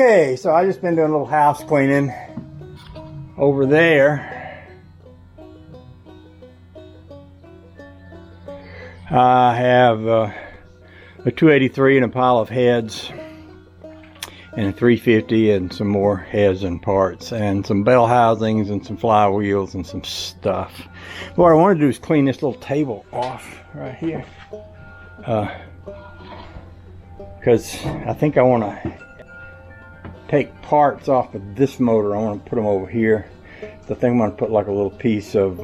Okay, so I just been doing a little house cleaning over there. I have a 283 and a pile of heads, and a 350 and some more heads and parts, and some bell housings and some flywheels and some stuff. What I want to do is clean this little table off right here, because I think I want to take parts off of this motor. I want to put them over here. So I think I'm going to put like a little piece of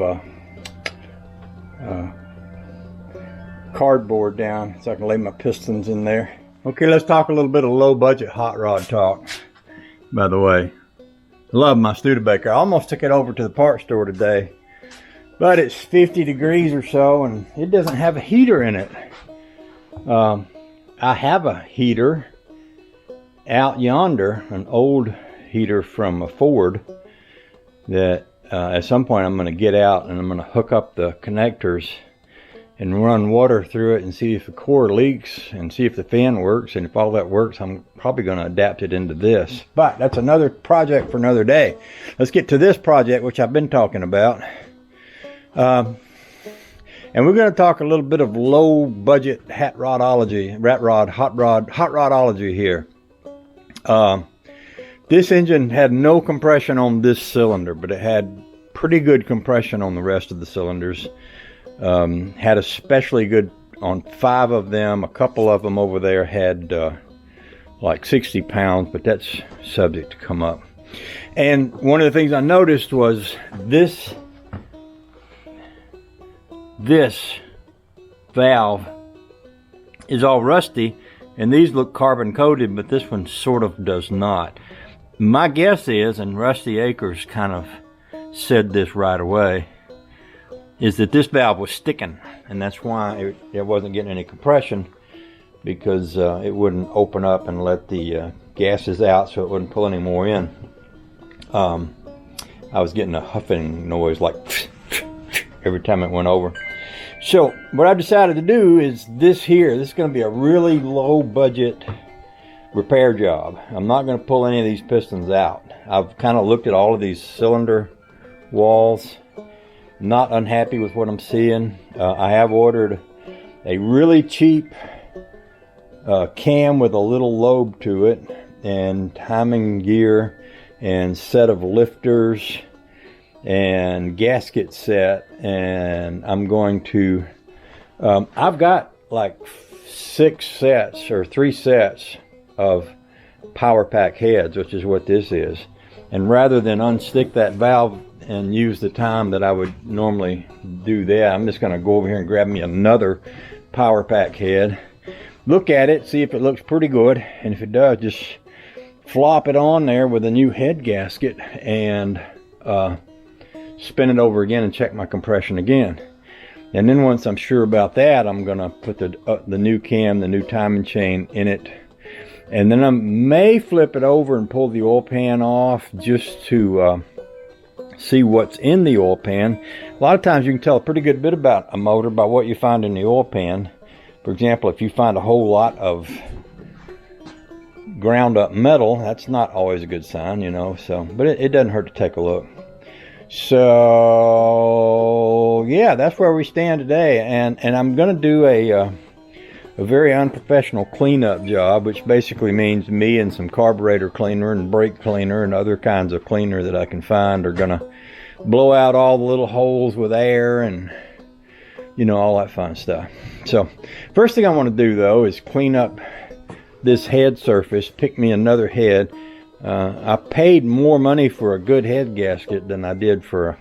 cardboard down so I can lay my pistons in there. Okay, let's talk a little bit of low budget hot rod talk. By the way, I love my Studebaker. I almost took it over to the parts store today, but it's 50 degrees or so and it doesn't have a heater in it. I have a heater out yonder, an old heater from a Ford that at some point I'm going to get out and I'm going to hook up the connectors and run water through it and see if the core leaks and see if the fan works, and if all that works I'm probably going to adapt it into this. But that's another project for another day. Let's get to this project which I've been talking about. And we're going to talk a little bit of low budget hot rodology here. This engine had no compression on this cylinder, but it had pretty good compression on the rest of the cylinders. Had especially good on 5 of them. A couple of them over there had like 60 pounds, but that's subject to come up. And one of the things I noticed was this valve is all rusty, and these look carbon coated, but this one sort of does not. My guess is, and Rusty Acres kind of said this right away, is that this valve was sticking, and that's why it wasn't getting any compression, because it wouldn't open up and let the gases out, so it wouldn't pull any more in. I was getting a huffing noise like every time it went over. So what I've decided to do is this here. This is going to be a really low budget repair job. I'm not going to pull any of these pistons out. I've kind of looked at all of these cylinder walls. Not unhappy with what I'm seeing. I have ordered a really cheap cam with a little lobe to it, and timing gear, and set of lifters, and gasket set, and I'm going to I've got like 6 sets or 3 sets of power pack heads, which is what this is, and rather than unstick that valve and use the time that I would normally do that, I'm just going to go over here and grab me another power pack head, look at it, see if it looks pretty good, and if it does, just flop it on there with a new head gasket and spin it over again and check my compression again. And then once I'm sure about that, I'm going to put the new cam, the new timing chain in it, and then I may flip it over and pull the oil pan off just to see what's in the oil pan. A lot of times you can tell a pretty good bit about a motor by what you find in the oil pan. For example, if you find a whole lot of ground up metal, that's not always a good sign, you know. So, but it doesn't hurt to take a look. So yeah, that's where we stand today, and I'm going to do a very unprofessional cleanup job, which basically means me and some carburetor cleaner and brake cleaner and other kinds of cleaner that I can find are going to blow out all the little holes with air and, you know, all that fun stuff. So first thing I want to do though is clean up this head surface, pick me another head. I paid more money for a good head gasket than I did for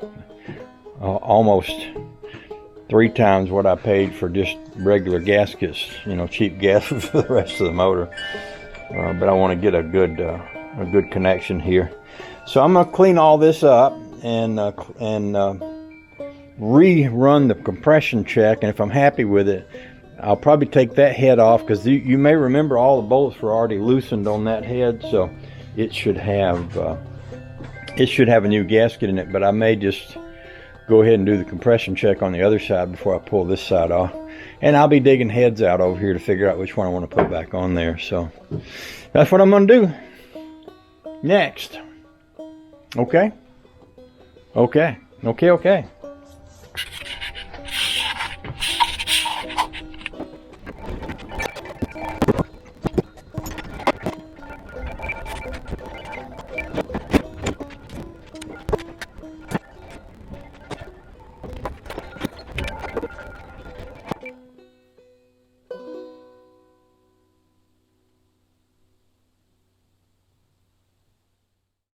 almost 3 times what I paid for just regular gaskets, you know, cheap gaskets for the rest of the motor. But I want to get a good connection here. So I'm going to clean all this up and rerun the compression check, and if I'm happy with it, I'll probably take that head off, because you may remember all the bolts were already loosened on that head, so it should have a new gasket in it. But I may just go ahead and do the compression check on the other side before I pull this side off, and I'll be digging heads out over here to figure out which one I want to put back on there. So that's what I'm going to do. next. Okay? Okay. Okay, okay.